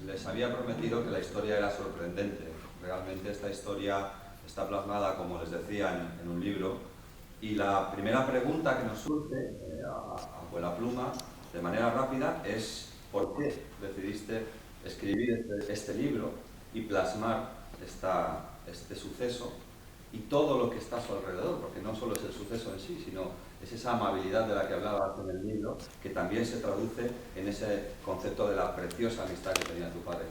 les había prometido que la historia era sorprendente. Realmente esta historia está plasmada, como les decía, en un libro. Y la primera pregunta que nos surge a vuela pluma, de manera rápida, es ¿por qué decidiste escribir este libro y plasmar este suceso y todo lo que está a su alrededor? Porque no solo es el suceso en sí, sino es esa amabilidad de la que hablabas en el libro, que también se traduce en ese concepto de la preciosa amistad que tenía tu padre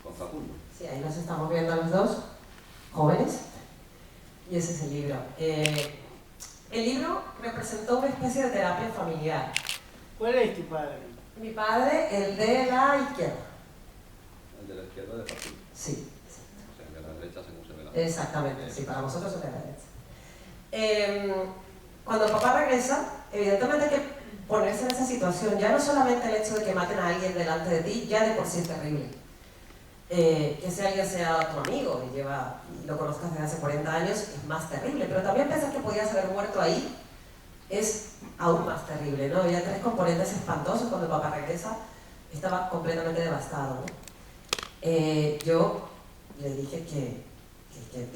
con Facundo. Sí, ahí nos estamos viendo los dos, jóvenes, y ese es el libro. El libro representó una especie de terapia familiar. ¿Cuál es tu padre? Mi padre, el de la izquierda. El de la izquierda de Facundo. Sí. O sea, el de la derecha según se ve la... Exactamente, sí, para vosotros es de la derecha. Cuando papá regresa, evidentemente hay que ponerse en esa situación. Ya no solamente el hecho de que maten a alguien delante de ti, ya de por sí es terrible. Que ese alguien sea tu amigo y lo conozcas desde hace 40 años, es más terrible. Pero también pensar que podías haber muerto ahí es aún más terrible, ¿no? Había tres componentes espantosos cuando papá regresa. Estaba completamente devastado, ¿no? Yo le dije que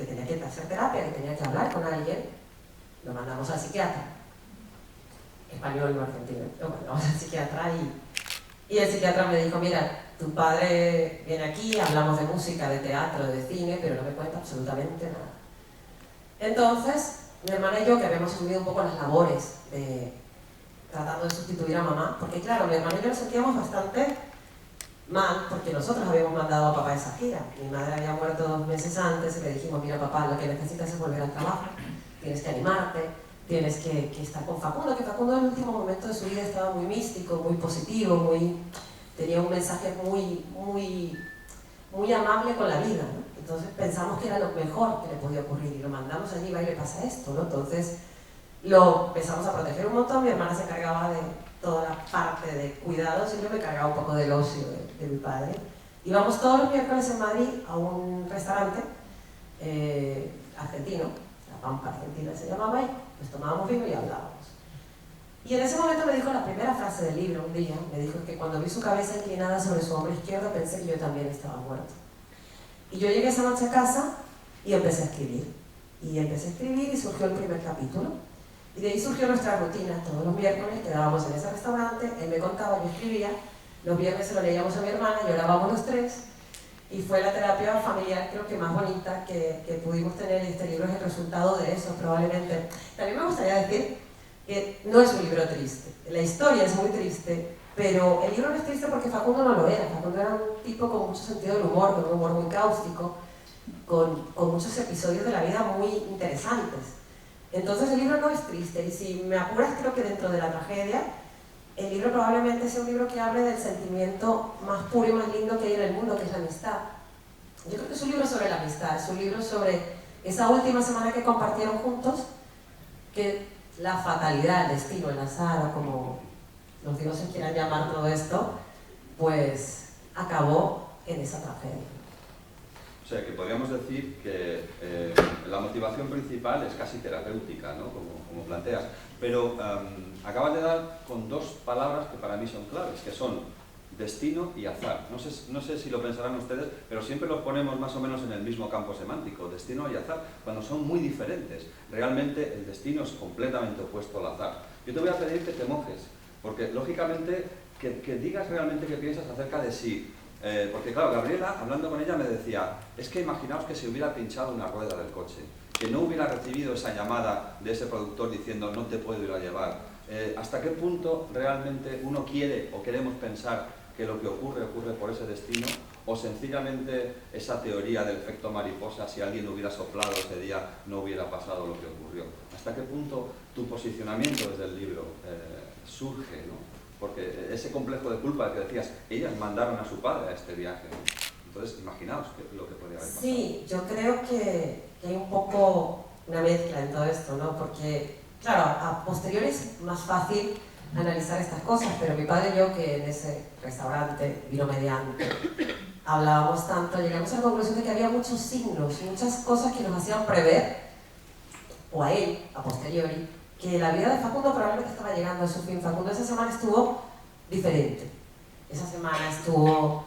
tenía que hacer terapia, que tenía que hablar con alguien. Lo mandamos al psiquiatra, español no argentino, lo mandamos al psiquiatra y el psiquiatra me dijo, mira, tu padre viene aquí, hablamos de música, de teatro, de cine, pero no me cuenta absolutamente nada. Entonces, mi hermana y yo, que habíamos asumido un poco las labores tratando de sustituir a mamá, porque claro, mi hermana y yo nos sentíamos bastante mal, porque nosotros habíamos mandado a papá a esa gira. Mi madre había muerto 2 meses antes y le dijimos, mira papá, lo que necesitas es volver al trabajo. Tienes que animarte, tienes que estar con Facundo, que Facundo en el último momento de su vida estaba muy místico, muy positivo, tenía un mensaje muy amable con la vida, ¿no? Entonces pensamos que era lo mejor que le podía ocurrir y lo mandamos allí, va y le pasa esto, ¿no? Entonces lo empezamos a proteger un montón, mi hermana se encargaba de toda la parte de cuidados y yo me encargaba un poco del ocio de mi padre. Íbamos todos los miércoles en Madrid a un restaurante argentino, Pampa Argentina se llamaba, y pues tomábamos vino y hablábamos. Y en ese momento me dijo la primera frase del libro un día, me dijo que cuando vi su cabeza inclinada sobre su hombro izquierdo pensé que yo también estaba muerto. Y yo llegué esa noche a casa y empecé a escribir. Y surgió el primer capítulo. Y de ahí surgió nuestra rutina. Todos los miércoles quedábamos en ese restaurante, él me contaba, yo escribía, los viernes se lo leíamos a mi hermana, llorábamos los tres. Y fue la terapia familiar creo que más bonita que pudimos tener, y este libro es el resultado de eso probablemente. También me gustaría decir que no es un libro triste, la historia es muy triste, pero el libro no es triste porque Facundo no lo era. Facundo era un tipo con mucho sentido del humor, con un humor muy cáustico, con muchos episodios de la vida muy interesantes. Entonces el libro no es triste, y si me apuras creo que dentro de la tragedia el libro probablemente sea un libro que hable del sentimiento más puro y más lindo que hay en el mundo, que es la amistad. Yo creo que es un libro sobre la amistad, es un libro sobre esa última semana que compartieron juntos, que la fatalidad, el destino, el azar, o como los dioses quieran llamar todo esto, pues acabó en esa tragedia. O sea, que podríamos decir que la motivación principal es casi terapéutica, ¿no? Como planteas. Pero acabas de dar con 2 palabras que para mí son claves, que son destino y azar. No sé si lo pensarán ustedes, pero siempre los ponemos más o menos en el mismo campo semántico, destino y azar, cuando son muy diferentes. Realmente el destino es completamente opuesto al azar. Yo te voy a pedir que te mojes, porque lógicamente que digas realmente qué piensas acerca de sí. Porque claro, Gabriela, hablando con ella, me decía, es que imaginaos que se hubiera pinchado una rueda del coche, que no hubiera recibido esa llamada de ese productor diciendo no te puedo ir a llevar. ¿Hasta qué punto realmente uno quiere o queremos pensar que lo que ocurre por ese destino, o sencillamente esa teoría del efecto mariposa, si alguien hubiera soplado ese día no hubiera pasado lo que ocurrió? ¿Hasta qué punto tu posicionamiento desde el libro surge, ¿no? Porque ese complejo de culpa que decías, ellas mandaron a su padre a este viaje, ¿no? Entonces, imaginaos lo que podría haber pasado. Sí, yo creo que hay un poco una mezcla en todo esto, ¿no? Porque, claro, a posteriori es más fácil analizar estas cosas, pero mi padre y yo, que en ese restaurante, vino mediante, hablábamos tanto, llegamos a la conclusión de que había muchos signos, muchas cosas que nos hacían prever, o a él, a posteriori, que la vida de Facundo probablemente estaba llegando a su fin. Facundo esa semana estuvo diferente. Esa semana estuvo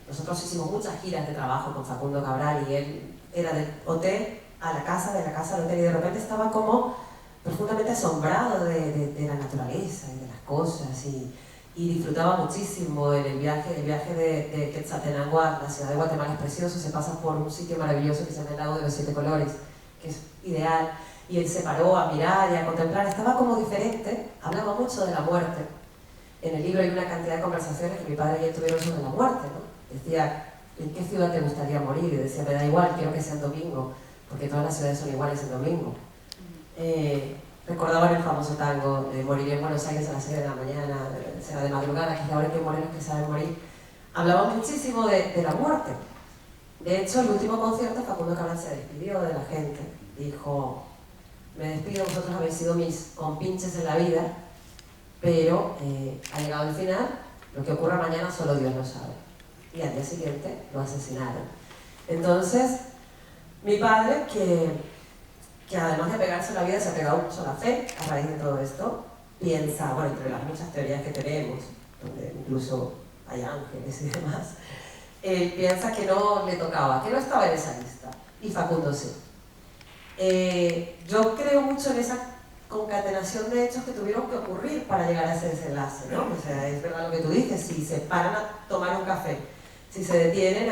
nosotros hicimos muchas giras de trabajo con Facundo Cabral y él era del hotel a la casa, de la casa al hotel, y de repente estaba como profundamente asombrado de la naturaleza y de las cosas, y disfrutaba muchísimo en el viaje de Quetzaltenango a la ciudad de Guatemala. Es precioso, se pasa por un sitio maravilloso que se llama el Lago de los Siete Colores, que es ideal, y él se paró a mirar y a contemplar, estaba como diferente, hablaba mucho de la muerte. En el libro hay una cantidad de conversaciones que mi padre y él tuvieron sobre la muerte, ¿no? Decía, ¿en qué ciudad te gustaría morir? Y decía, me da igual, quiero que sea en domingo, porque todas las ciudades son iguales en domingo. Recordaban el famoso tango de moriré en Buenos Aires a las 6 de la mañana, será de madrugada, que es la hora que mueren los que saben morir. Hablaban muchísimo de la muerte. De hecho, el último concierto, Facundo Cabral se despidió de la gente. Dijo, me despido, vosotros habéis sido mis compinches en la vida, pero ha llegado el final, lo que ocurra mañana solo Dios lo sabe. Y al día siguiente lo asesinaron. Entonces, mi padre, que además de pegarse la vida, se ha pegado mucho la fe a raíz de todo esto, piensa, bueno, entre las muchas teorías que tenemos, donde incluso hay ángeles y demás, él piensa que no le tocaba, que no estaba en esa lista, y Facundo sí. Yo creo mucho en esa concatenación de hechos que tuvieron que ocurrir para llegar a ese desenlace, ¿no? O sea, es verdad lo que tú dices, si se paran a tomar un café, si se detienen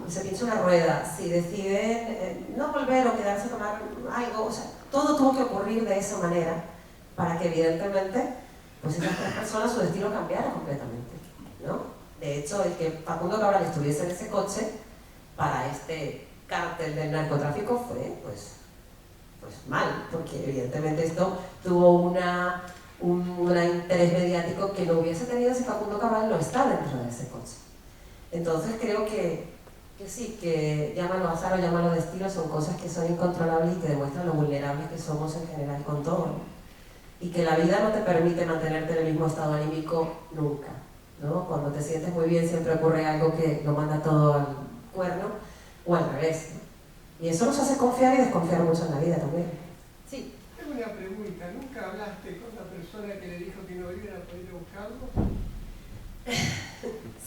se pincha una rueda, si deciden no volver o quedarse a tomar algo, o sea, todo tuvo que ocurrir de esa manera para que evidentemente pues esas tres personas su destino cambiara completamente, ¿no? De hecho, el que Facundo Cabral estuviese en ese coche para este cártel del narcotráfico fue pues mal, porque evidentemente esto tuvo un interés mediático que no hubiese tenido si Facundo Cabral no está dentro de ese coche. Entonces creo que sí, que llámalo azar o llámalo destino, son cosas que son incontrolables y que demuestran lo vulnerables que somos en general con todo, ¿no? Y que la vida no te permite mantenerte en el mismo estado anímico nunca, ¿no? Cuando te sientes muy bien siempre ocurre algo que lo manda todo al cuerno o al revés, ¿no? Y eso nos hace confiar y desconfiar mucho en la vida también. Sí. Tengo una pregunta, ¿nunca hablaste con la persona que le dijo que no iba a poder ir a buscarlo?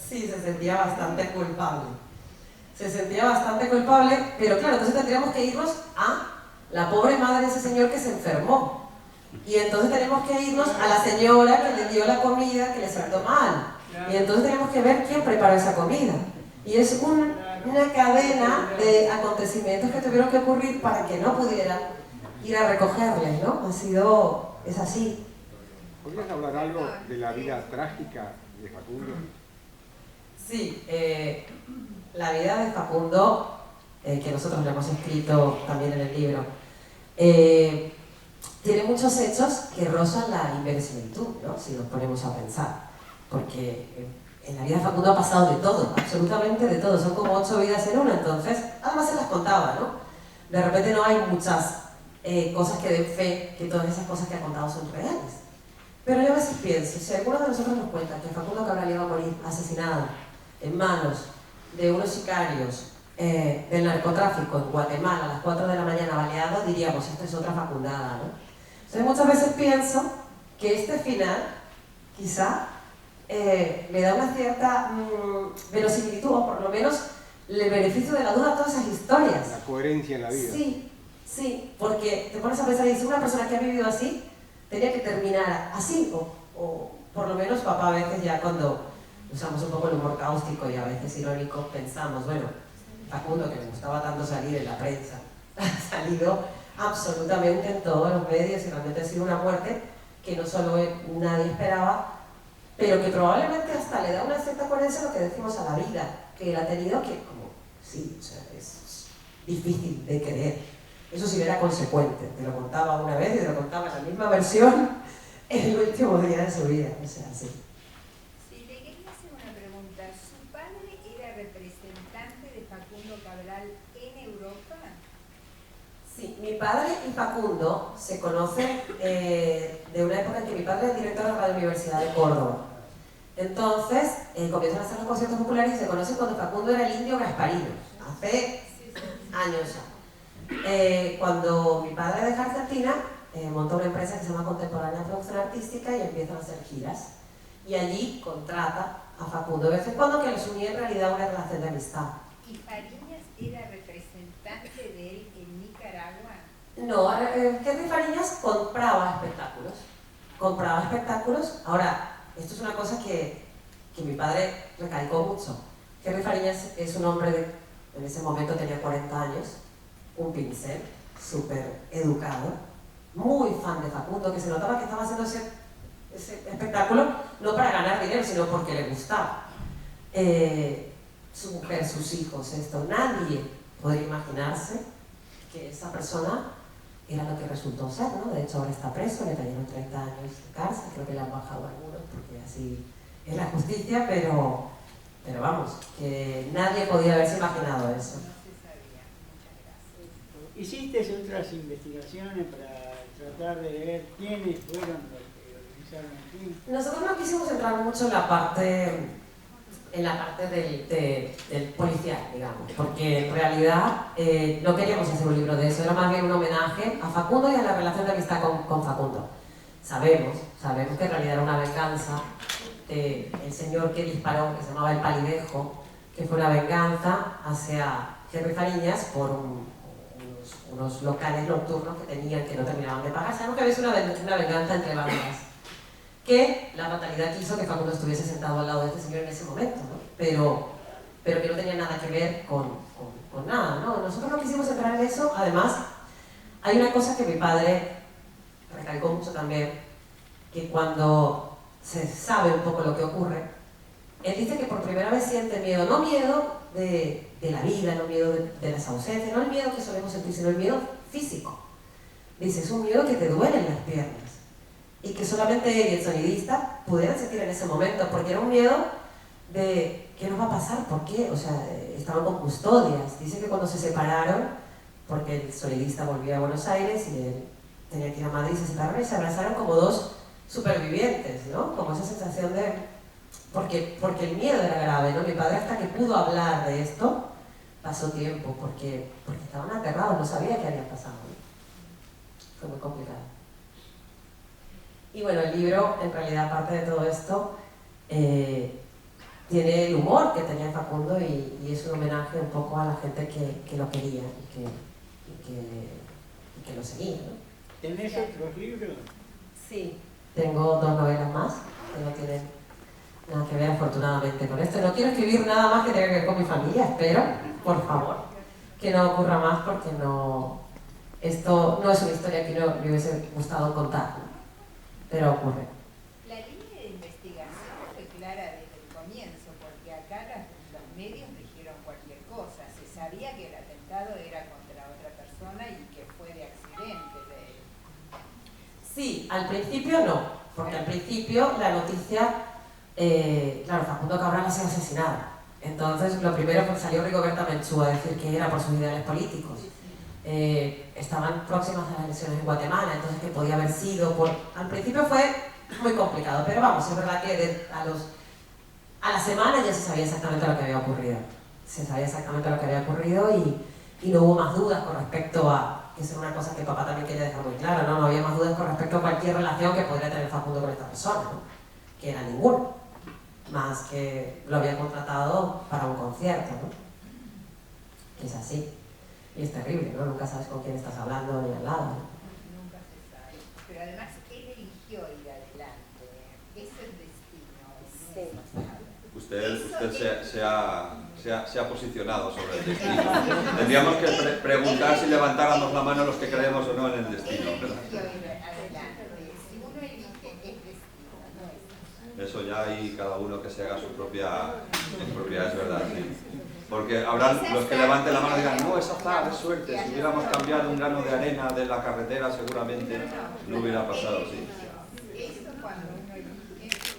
Sí, se sentía bastante culpable. Se sentía bastante culpable, pero claro, entonces tendríamos que irnos a la pobre madre de ese señor que se enfermó. Y entonces tenemos que irnos a la señora que le dio la comida, que le sentó mal. Y entonces tenemos que ver quién preparó esa comida. Y es una cadena de acontecimientos que tuvieron que ocurrir para que no pudieran ir a recogerles, ¿no? Es así. ¿Podrías hablar algo de la vida trágica de Facundo? Sí, la vida de Facundo, que nosotros le hemos escrito también en el libro, tiene muchos hechos que rozan la inverosimilitud, ¿no? Si nos ponemos a pensar, porque en la vida de Facundo ha pasado de todo, absolutamente de todo, son como 8 vidas en una, entonces, además se las contaba, ¿no? De repente no hay muchas cosas que den fe que todas esas cosas que ha contado son reales. Pero yo a veces pienso, si alguno de nosotros nos cuenta que Facundo Cabral iba a morir asesinado en manos de unos sicarios del narcotráfico en Guatemala a las 4 de la mañana baleado, diríamos, esta es otra Facundada, ¿no? Entonces muchas veces pienso que este final, quizá, le da una cierta verosimilitud, o por lo menos le beneficio de la duda a todas esas historias. La coherencia en la vida. Sí, sí, porque te pones a pensar y dices, una persona que ha vivido así, tenía que terminar así, o por lo menos papá a veces ya cuando usamos un poco el humor cáustico y a veces irónico pensamos, bueno, Facundo que le gustaba tanto salir en la prensa, ha salido absolutamente en todos los medios y realmente ha sido una muerte que no solo nadie esperaba, pero que probablemente hasta le da una cierta coherencia a lo que decimos a la vida, que él ha tenido, que como, sí, o sea, es difícil de creer. Eso sí era consecuente, te lo contaba una vez y te lo contaba en la misma versión en el último día de su vida, o sea, sí. Sí, le quería hacer una pregunta. ¿Su padre era representante de Facundo Cabral en Europa? Sí, mi padre y Facundo se conocen de una época en que mi padre era director de la Universidad de Córdoba. Entonces, comienzan a hacer los conciertos populares y se conocen cuando Facundo era el Indio Gasparino, hace años ya. Cuando mi padre deja Argentina, montó una empresa que se llama Contemporánea Producción Artística y empiezan a hacer giras. y allí contrata a Facundo de vez en cuando, que les unía en realidad una relación de amistad. ¿Y Fariñas era representante de él en Nicaragua? No, Henry Fariñas compraba espectáculos. Compraba espectáculos. Ahora, esto es una cosa que mi padre recalcó mucho. Henry Fariñas es un hombre en ese momento tenía 40 años, un pincel, súper educado, muy fan de Facundo, que se notaba que estaba haciendo ese espectáculo no para ganar dinero, sino porque le gustaba. Su mujer, sus hijos, esto, nadie podría imaginarse que esa persona era lo que resultó ser, ¿no? De hecho ahora está preso, le cayeron 30 años de cárcel, creo que le han bajado algunos porque así es la justicia, pero vamos, que nadie podía haberse imaginado eso. No se sabía. Muchas gracias. ¿Hiciste otras investigaciones para tratar de ver quiénes fueron los que organizaron el film? Nosotros no quisimos entrar mucho en la parte del policial, digamos, porque en realidad no queríamos hacer un libro de eso, era más bien un homenaje a Facundo y a la relación de amistad con Facundo. Sabemos que en realidad era una venganza del señor que disparó, que se llamaba El Palidejo, que fue una venganza hacia Henry Fariñas por unos locales nocturnos que tenían, que no terminaban de pagar. Sabemos que había una venganza entre bandas, que la fatalidad quiso que Facundo estuviese sentado al lado de este señor en ese momento, ¿no? pero que no tenía nada que ver con nada, ¿no? Nosotros no quisimos entrar en eso. Además, hay una cosa que mi padre recalcó mucho también, que cuando se sabe un poco lo que ocurre, él dice que por primera vez siente miedo, no miedo de la vida, no miedo de las ausencias, no el miedo que solemos sentir, sino el miedo físico. Dice, es un miedo que te duele en las piernas, y que solamente él y el sonidista pudieran sentir en ese momento, porque era un miedo de ¿qué nos va a pasar? ¿Por qué? O sea, estaban con custodias. Dice que cuando se separaron, porque el sonidista volvió a Buenos Aires y él tenía que ir a Madrid, se separaron y se abrazaron como dos supervivientes, ¿no? Como esa sensación de... Porque el miedo era grave, ¿no? Mi padre, hasta que pudo hablar de esto, pasó tiempo, porque estaban aterrados, no sabía qué había pasado, ¿no? Fue muy complicado. Y bueno, el libro, en realidad, aparte de todo esto, tiene el humor que tenía Facundo y es un homenaje un poco a la gente que lo quería y que lo seguía, ¿no? ¿Tenés otros libros? Sí. Tengo 2 novelas más que no tienen nada que ver, afortunadamente, con esto. No quiero escribir nada más que tenga que ver con mi familia, espero, por favor, que no ocurra más, porque esto no es una historia que no me hubiese gustado contar, ¿no? Pero ocurre. La línea de investigación fue clara desde el comienzo, porque acá los medios dijeron cualquier cosa. Se sabía que el atentado era contra otra persona y que fue de accidente. Sí, al principio no, porque al principio la noticia, claro, Facundo Cabral ha sido asesinado. Entonces, lo primero que salió Rigoberta Menchú a decir que era por sus ideales políticos. Estaban próximas a las elecciones en Guatemala, entonces que podía haber sido por... Al principio fue muy complicado, pero vamos, es verdad que a la semana ya se sabía exactamente lo que había ocurrido. Se sabía exactamente lo que había ocurrido y no hubo más dudas con respecto a... que es una cosa que papá también quería dejar muy claro, ¿no? No había más dudas con respecto a cualquier relación que podría tener Facundo con esta persona, ¿no? Que era ninguna, más que lo había contratado para un concierto, ¿no? Que es así. Y es terrible, ¿no? Nunca sabes con quién estás hablando ni al lado, ¿no? Nunca se sabe. Pero además él eligió ir adelante. Es el destino. Usted se ha posicionado sobre el destino. Tendríamos que preguntar si levantáramos la mano los que creemos o no en el destino, ¿verdad? Él eligió ir adelante. Si uno elige, es destino, no es. Eso ya hay cada uno que se haga su propia es verdad, sí. Porque habrán los que levanten la mano y digan, no, es azar, es suerte, si hubiéramos cambiado un grano de arena de la carretera seguramente no hubiera pasado, sí. Eso cuando uno elige.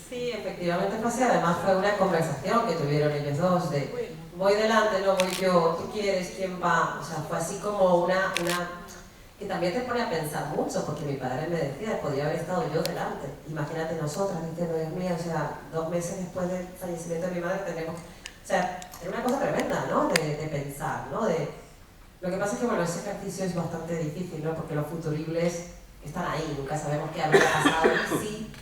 Sí, efectivamente fue así. Además fue una conversación que tuvieron ellos dos de voy delante, no voy yo, ¿tú quieres? ¿Quién va? O sea, fue así como una que también te pone a pensar mucho, porque mi padre me decía, podría haber estado yo delante. Imagínate nosotras diciendo, Dios mío, o sea, 2 meses después del fallecimiento de mi madre tenemos... O sea, era una cosa tremenda, ¿no? De pensar, ¿no? Lo que pasa es que, bueno, ese ejercicio es bastante difícil, ¿no? Porque los futuribles están ahí, nunca sabemos qué habría pasado y sí.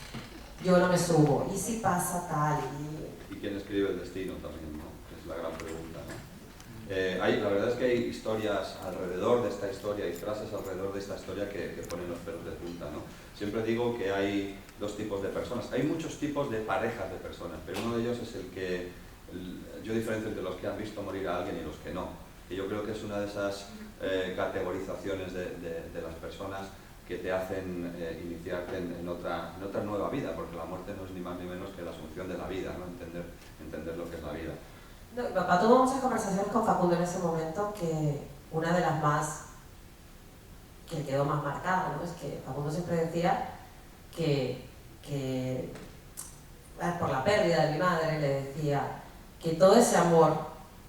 yo no me subo, y si pasa tal, ¿Y quién escribe el destino también, no? Es la gran pregunta, ¿no? La verdad es que hay historias alrededor de esta historia y frases alrededor de esta historia que ponen los pelos de punta, ¿no? Siempre digo que hay dos tipos de personas. Hay muchos tipos de parejas de personas, pero uno de ellos es el que yo diferencio entre los que han visto morir a alguien y los que no. Y yo creo que es una de esas categorizaciones de las personas que te hacen iniciarte en otra nueva vida, porque la muerte no es ni más ni menos que la asunción de la vida, ¿no? Entender lo que es la vida. No, mi papá tuvo muchas conversaciones con Facundo en ese momento, que una de las más que quedó más marcada, ¿no? Es que Facundo siempre decía que por la pérdida de mi madre, le decía que todo ese amor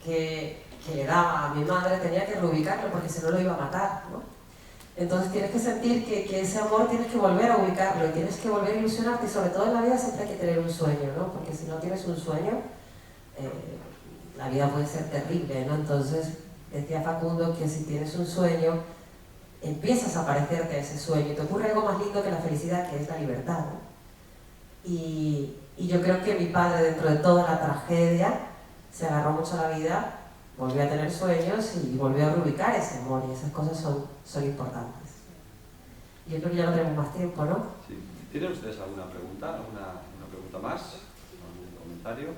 que le daba a mi madre tenía que reubicarlo, porque si no lo iba a matar, ¿no? Entonces tienes que sentir que ese amor tienes que volver a ubicarlo y tienes que volver a ilusionarte, y sobre todo en la vida siempre hay que tener un sueño, ¿no? Porque si no tienes un sueño, la vida puede ser terrible, ¿no? Entonces decía Facundo que si tienes un sueño, empiezas a parecerte a ese sueño y te ocurre algo más lindo que la felicidad, que es la libertad, ¿no? Y yo creo que mi padre, dentro de toda la tragedia, se agarró mucho a la vida, volvió a tener sueños y volvió a reubicar ese amor, y esas cosas son importantes. Yo creo que ya no tenemos más tiempo, ¿no? Sí. ¿Tienen ustedes alguna pregunta? ¿Alguna pregunta más? ¿Algún comentario?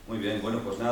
Muy bien, bueno, pues nada.